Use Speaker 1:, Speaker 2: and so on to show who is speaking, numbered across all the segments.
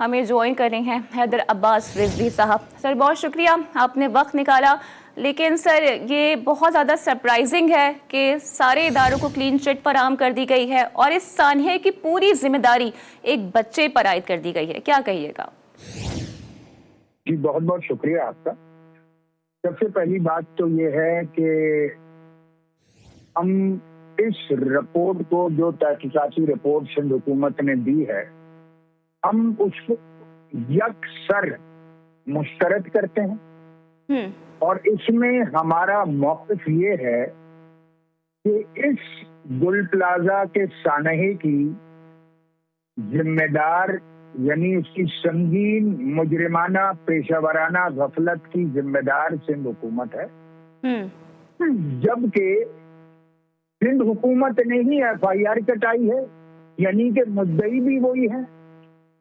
Speaker 1: ہمیں جوائن کر رہے ہیں حیدر عباس رضوی صاحب. سر بہت شکریہ آپ نے وقت نکالا. لیکن سر یہ بہت زیادہ سرپرائزنگ ہے کہ سارے اداروں کو کلین چٹ فراہم کر دی گئی ہے اور اس سانحے کی پوری ذمہ داری ایک بچے پر عائد کر دی گئی ہے. کیا کہیے گا؟
Speaker 2: جی بہت بہت شکریہ آپ کا. سب سے پہلی بات تو یہ ہے کہ ہم اس رپورٹ کو جو تحقیقاتی رپورٹ سندھ حکومت نے دی ہے ہم اس کو یکسر مسترد کرتے ہیں اور اس میں ہمارا موقف یہ ہے کہ اس گل پلازا کے سانحے کی ذمہ دار یعنی اس کی سنگین مجرمانہ پیشہ ورانہ غفلت کی ذمہ دار سندھ حکومت ہے. جبکہ سندھ حکومت نے ہی ایف آئی آر کٹائی ہے یعنی کہ مدعی بھی وہی ہے,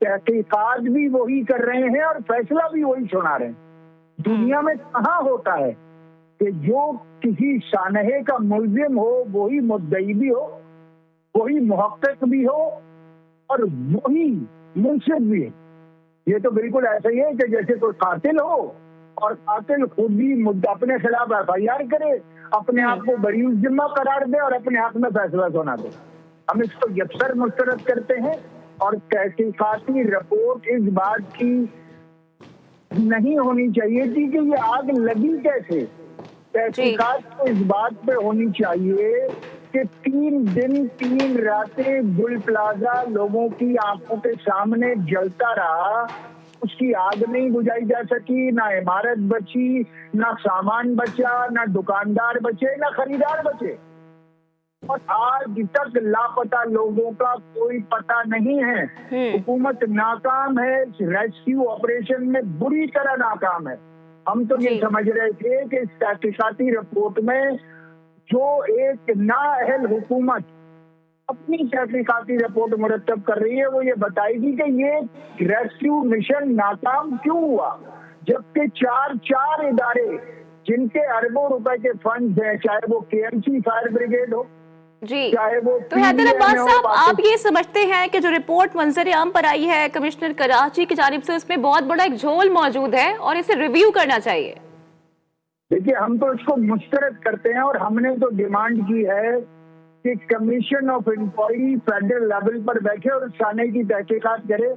Speaker 2: تحقیقات بھی وہی کر رہے ہیں اور فیصلہ بھی وہی سنا رہے ہیں. دنیا میں کہاں ہوتا ہے کہ جو کسی سانحے کا ملزم ہو وہی مدعی بھی ہو, وہی محقق بھی ہو اور وہی منصف بھی ہے. یہ تو بالکل ایسا ہی ہے کہ جیسے کوئی قاتل ہو اور قاتل خود ہی اپنے خلاف ایف آئی آر کرے, اپنے آپ کو بری ذمہ قرار دے اور اپنے ہاتھ میں فیصلہ سنا دے. ہم اس کو یکسر مسترد کرتے ہیں اور تحقیقاتی رپورٹ اس بات کی نہیں ہونی چاہیے تھی کہ یہ آگ لگی کیسے. تحقیقات کو اس بات پہ ہونی چاہیے کہ 3 دن 3 راتیں گل پلازا لوگوں کی آنکھوں کے سامنے جلتا رہا, اس کی آگ نہیں بجھائی جا سکی, نہ عمارت بچی, نہ سامان بچا, نہ دکاندار بچے, نہ خریدار بچے, اور آج تک لاپتہ لوگوں کا کوئی پتہ نہیں ہے. حکومت ناکام ہے, ریسکیو آپریشن میں بری طرح ناکام ہے. ہم تو یہ سمجھ رہے تھے کہ اس تحقیقاتی رپورٹ میں جو ایک نااہل حکومت اپنی تحقیقاتی رپورٹ مرتب کر رہی ہے وہ یہ بتائے گی کہ یہ ریسکیو مشن ناکام کیوں ہوا, جبکہ چار ادارے جن کے اربوں روپے کے فنڈز ہیں, چاہے وہ کے ایم سی فائر بریگیڈ ہو,
Speaker 1: جی تو حیدر عباس صاحب آپ یہ سمجھتے ہیں کہ جو رپورٹ منظر عام پر آئی ہے کمشنر کراچی کی جانب سے اس میں بہت بڑا ایک جھول موجود ہے اور اسے ریویو کرنا چاہیے؟
Speaker 2: دیکھیے ہم تو اس کو مسترد کرتے ہیں اور ہم نے تو ڈیمانڈ کی ہے کہ commission of inquiry federal level پر بیٹھے اور سانحے کی تحقیقات کرے.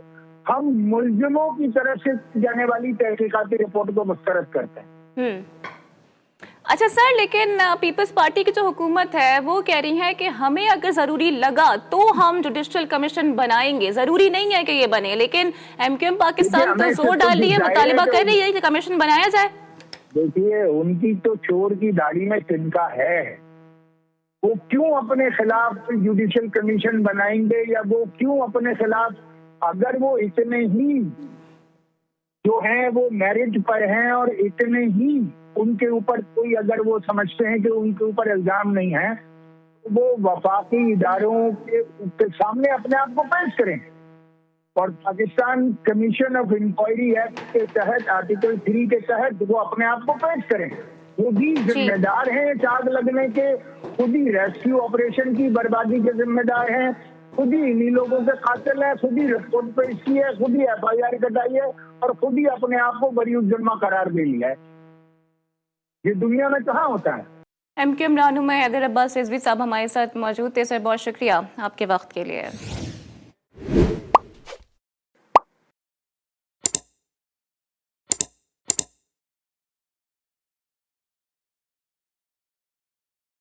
Speaker 2: ہم ملزموں کی طرف سے جانے والی تحقیقاتی رپورٹ کو مسترد کرتے ہیں.
Speaker 1: اچھا سر, لیکن پیپلز پارٹی کی جو حکومت ہے وہ کہہ رہی ہے کہ ہمیں اگر ضروری لگا تو ہم جوڈیشل کمیشن بنائیں گے, ضروری نہیں ہے کہ یہ بنے. لیکن ایم کیو ایم پاکستان تو زور ڈال رہی ہے, مطالبہ کر رہی ہے کہ کمیشن بنایا جائے.
Speaker 2: دیکھیے ان کی تو چور کی داڑھی میں تنکا ہے, وہ کیوں اپنے خلاف جوڈیشل کمیشن بنائیں گے, یا وہ کیوں اپنے خلاف, اگر وہ اتنے ہی جو ہیں وہ میرٹ پر ہیں اور اتنے ہی ان کے اوپر کوئی اگر وہ سمجھتے ہیں کہ ان کے اوپر الزام نہیں ہے وہ وفاقی اداروں کے سامنے اپنے آپ کو پیش کریں اور Pakistan commission of inquiry act کے تحت آرٹیکل 3 کے تحت وہ اپنے آپ کو پیش کریں. وہ بھی ذمہ دار ہیں اس آگ لگنے کے, خود ہی ریسکیو آپریشن کی بربادی کے ذمہ دار ہیں, خود ہی انہی لوگوں کے قاتل ہیں, خود ہی رپورٹ پیش کی ہے, خود ہی ایف آئی آر کٹائی ہے اور خود ہی اپنے آپ کو بری ذمہ قرار دے لیا ہے. یہ دنیا میں کہاں ہوتا ہے؟
Speaker 1: ایم کیو ایم رہنما حیدر عباس رضوی صاحب ہمارے ساتھ موجود تھے. سر بہت شکریہ آپ کے وقت کے لیے.